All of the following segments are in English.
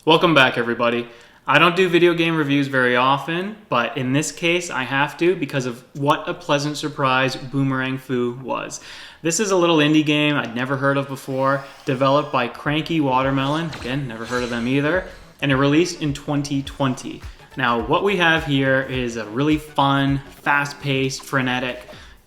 Welcome back, everybody. I don't do video game reviews very often, but in this case I have to because of what a pleasant surprise Boomerang Fu was. This is a little indie game I'd never heard of before, developed by Cranky Watermelon, again, never heard of them either, and it released in 2020. Now, what we have here is a really fun, fast-paced, frenetic,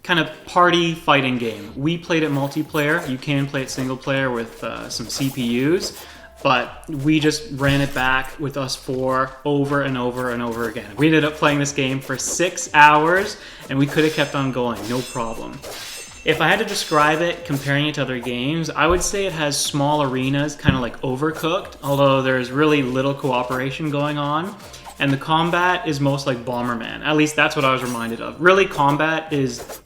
kind of party fighting game. We played it multiplayer. You can play it single player with some CPUs. But we just ran it back with us four over and over and over again. We ended up playing this game for 6 hours, and we could have kept on going, no problem. If I had to describe it, comparing it to other games, I would say it has small arenas, kind of like Overcooked, although there's really little cooperation going on. And the combat is most like Bomberman. At least that's what I was reminded of. Really, combat is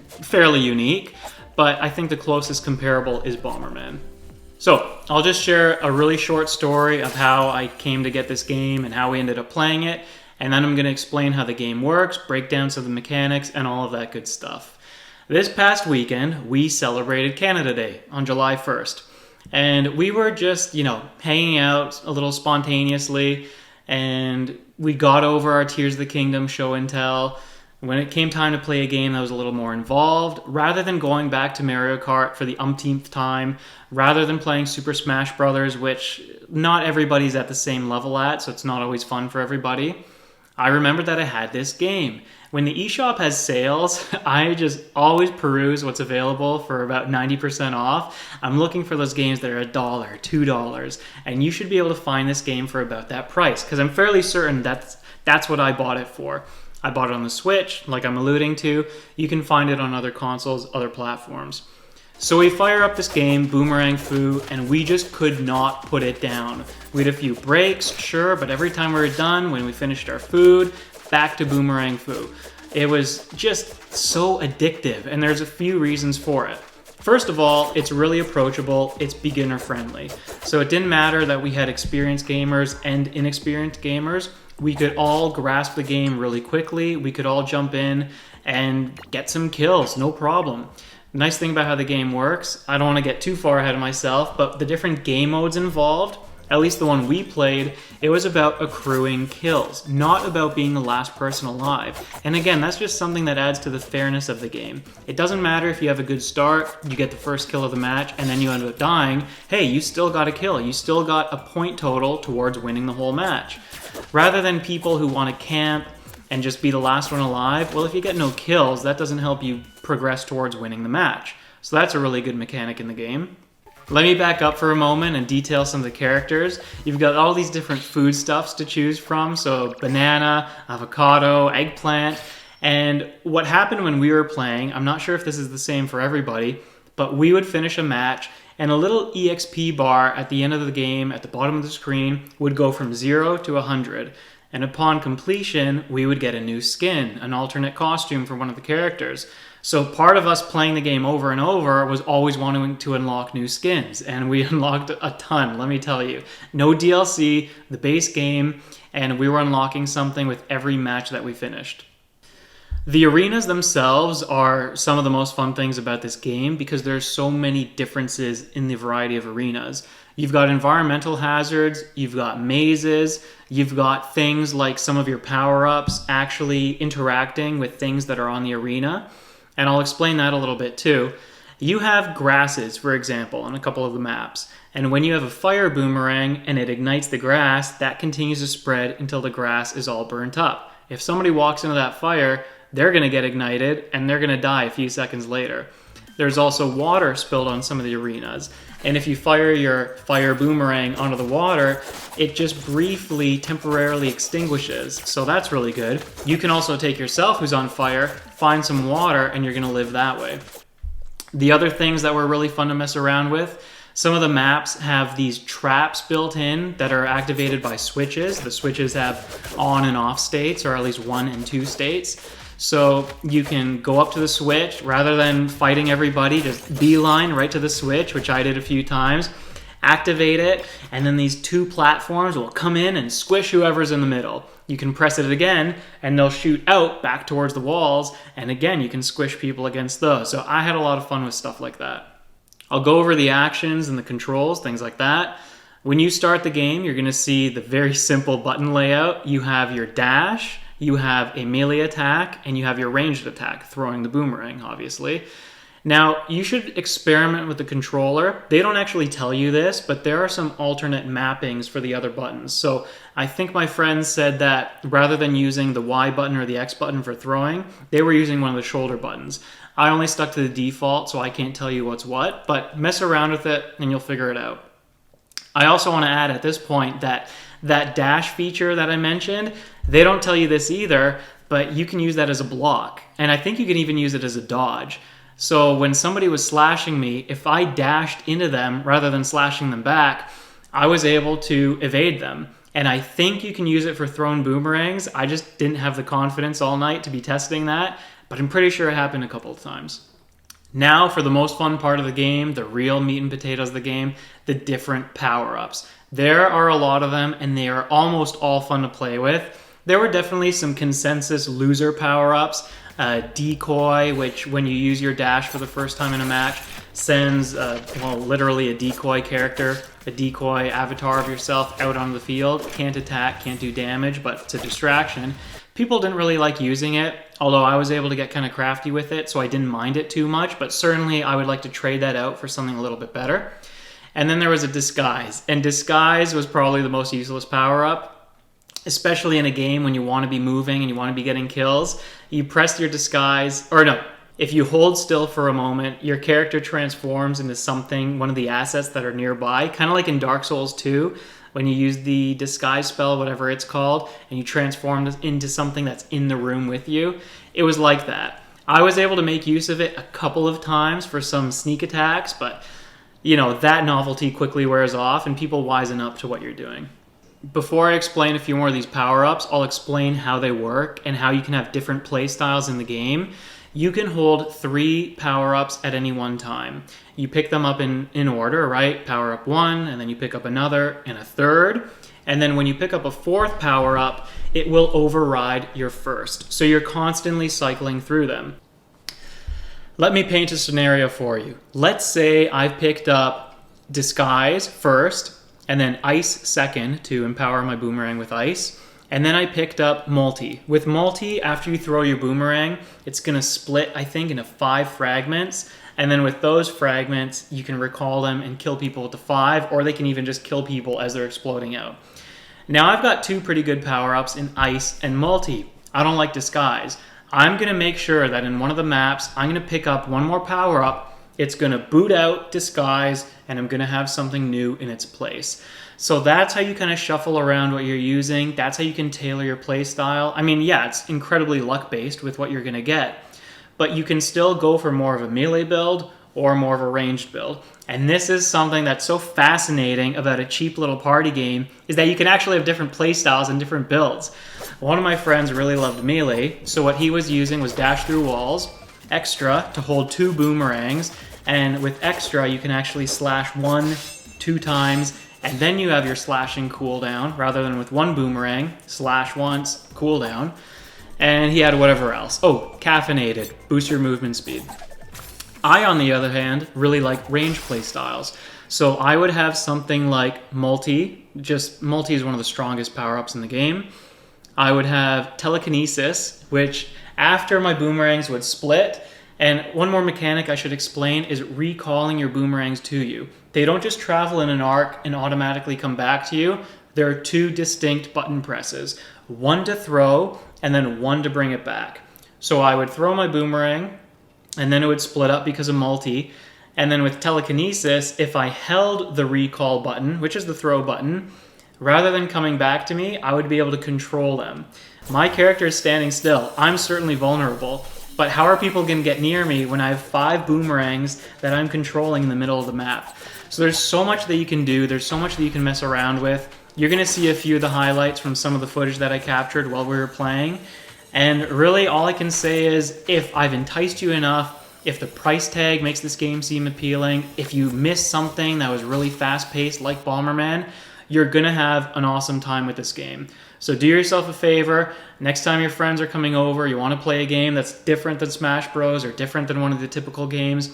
fairly unique, but I think the closest comparable is Bomberman. So, I'll just share a really short story of how I came to get this game and how we ended up playing it, and then I'm going to explain how the game works, break down some of the mechanics, and all of that good stuff. This past weekend, we celebrated Canada Day on July 1st, and we were just, hanging out a little spontaneously, and we got over our Tears of the Kingdom show and tell. When it came time to play a game that was a little more involved, rather than going back to Mario Kart for the umpteenth time, rather than playing Super Smash Brothers, which not everybody's at the same level at, so it's not always fun for everybody, I remembered that I had this game. When the eShop has sales, I just always peruse what's available for about 90% off. I'm looking for those games that are $1, $2, and you should be able to find this game for about that price, because I'm fairly certain that's what I bought it for. I bought it on the Switch, like I'm alluding to. You can find it on other consoles, other platforms. So we fire up this game, Boomerang Fu, and we just could not put it down. We had a few breaks, sure, but every time we were done, when we finished our food, back to Boomerang Fu. It was just so addictive, and there's a few reasons for it. First of all, it's really approachable, it's beginner friendly. So it didn't matter that we had experienced gamers and inexperienced gamers. We could all grasp the game really quickly. We could all jump in and get some kills, no problem. The nice thing about how the game works, I don't want to get too far ahead of myself, but the different game modes involved, at least the one we played, it was about accruing kills, not about being the last person alive. And again, that's just something that adds to the fairness of the game. It doesn't matter if you have a good start, you get the first kill of the match, and then you end up dying. Hey, you still got a kill. You still got a point total towards winning the whole match. Rather than people who want to camp and just be the last one alive, well, if you get no kills, that doesn't help you progress towards winning the match. So that's a really good mechanic in the game. Let me back up for a moment and detail some of the characters. You've got all these different foodstuffs to choose from, so banana, avocado, eggplant, and what happened when we were playing, I'm not sure if this is the same for everybody, but we would finish a match and a little EXP bar at the end of the game, at the bottom of the screen, would go from 0 to 100. And upon completion, we would get a new skin, an alternate costume for one of the characters. So part of us playing the game over and over was always wanting to unlock new skins, and we unlocked a ton, let me tell you. No DLC, the base game, and we were unlocking something with every match that we finished. The arenas themselves are some of the most fun things about this game because there's so many differences in the variety of arenas. You've got environmental hazards, you've got mazes, you've got things like some of your power-ups actually interacting with things that are on the arena, and I'll explain that a little bit too. You have grasses, for example, on a couple of the maps, and when you have a fire boomerang and it ignites the grass, that continues to spread until the grass is all burnt up. If somebody walks into that fire, they're going to get ignited and they're going to die a few seconds later. There's also water spilled on some of the arenas, and if you fire your fire boomerang onto the water, it just briefly, temporarily extinguishes, so that's really good. You can also take yourself who's on fire, find some water, and you're going to live that way. The other things that were really fun to mess around with, some of the maps have these traps built in that are activated by switches. The switches have on and off states, or at least 1 and 2 states. So you can go up to the switch, rather than fighting everybody, just beeline right to the switch, which I did a few times, activate it, and then these 2 platforms will come in and squish whoever's in the middle. You can press it again, and they'll shoot out back towards the walls, and again, you can squish people against those. So I had a lot of fun with stuff like that. I'll go over the actions and the controls, things like that. When you start the game, you're going to see the very simple button layout. You have your dash, you have a melee attack, and you have your ranged attack, throwing the boomerang, obviously. Now, you should experiment with the controller. They don't actually tell you this, but there are some alternate mappings for the other buttons. So I think my friends said that rather than using the Y button or the X button for throwing, they were using one of the shoulder buttons. I only stuck to the default, so I can't tell you what's what, but mess around with it and you'll figure it out. I also want to add at this point that that dash feature that I mentioned, they don't tell you this either, but you can use that as a block. And I think you can even use it as a dodge. So when somebody was slashing me, if I dashed into them rather than slashing them back, I was able to evade them. And I think you can use it for throwing boomerangs. I just didn't have the confidence all night to be testing that, but I'm pretty sure it happened a couple of times. Now for the most fun part of the game, the real meat and potatoes of the game, the different power-ups. There are a lot of them, and they are almost all fun to play with. There were definitely some consensus loser power-ups. Decoy, which when you use your dash for the first time in a match, sends, literally a decoy character, a decoy avatar of yourself out onto the field. Can't attack, can't do damage, but it's a distraction. People didn't really like using it, although I was able to get kind of crafty with it, so I didn't mind it too much, but certainly I would like to trade that out for something a little bit better. And then there was a disguise, and disguise was probably the most useless power-up. Especially in a game when you want to be moving and you want to be getting kills, you press your disguise, or no, if you hold still for a moment, your character transforms into something, one of the assets that are nearby, kind of like in Dark Souls 2, when you use the disguise spell, whatever it's called, and you transform into something that's in the room with you. It was like that. I was able to make use of it a couple of times for some sneak attacks, but you know, that novelty quickly wears off and people wisen up to what you're doing. Before I explain a few more of these power-ups, I'll explain how they work and how you can have different play styles in the game. You can hold 3 power-ups at any one time. You pick them up in order, right? Power-up 1, and then you pick up another and a third. And then when you pick up a 4th power-up, it will override your first. So you're constantly cycling through them. Let me paint a scenario for you. Let's say I've picked up Disguise first, and then Ice second to empower my boomerang with ice. And then I picked up Multi. With Multi, after you throw your boomerang, it's going to split, I think, into 5 fragments. And then with those fragments, you can recall them and kill people with the 5, or they can even just kill people as they're exploding out. Now I've got 2 pretty good power-ups in Ice and Multi. I don't like Disguise. I'm going to make sure that in one of the maps, I'm going to pick up one more power-up. It's going to boot out Disguise, and I'm going to have something new in its place. So that's how you kind of shuffle around what you're using. That's how you can tailor your play style. I mean, yeah, it's incredibly luck-based with what you're going to get, but you can still go for more of a melee build or more of a ranged build. And this is something that's so fascinating about a cheap little party game, is that you can actually have different play styles and different builds. One of my friends really loved melee, so what he was using was dash through walls, extra to hold 2 boomerangs, and with extra you can actually slash 1, 2 times, and then you have your slashing cooldown rather than with 1 boomerang, slash once, cooldown. And he had whatever else. Oh, caffeinated, boost your movement speed. I, on the other hand, really like range play styles. So I would have something like Multi. Just Multi is one of the strongest power-ups in the game. I would have Telekinesis, which after my boomerangs would split. And one more mechanic I should explain is recalling your boomerangs to you. They don't just travel in an arc and automatically come back to you. There are 2 distinct button presses. One to throw, and then one to bring it back. So I would throw my boomerang, and then it would split up because of Multi. And then with Telekinesis, if I held the recall button, which is the throw button, rather than coming back to me, I would be able to control them. My character is standing still. I'm certainly vulnerable. But how are people going to get near me when I have 5 boomerangs that I'm controlling in the middle of the map? So there's so much that you can do. There's so much that you can mess around with. You're going to see a few of the highlights from some of the footage that I captured while we were playing. And really all I can say is, if I've enticed you enough, if the price tag makes this game seem appealing, if you missed something that was really fast-paced like Bomberman, you're going to have an awesome time with this game. So do yourself a favor. Next time your friends are coming over, you want to play a game that's different than Smash Bros. Or different than one of the typical games,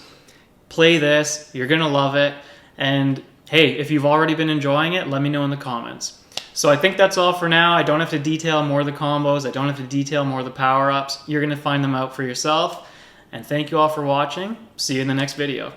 play this. You're going to love it. And hey, if you've already been enjoying it, let me know in the comments. So I think that's all for now. I don't have to detail more of the combos. I don't have to detail more of the power-ups. You're going to find them out for yourself. And thank you all for watching. See you in the next video.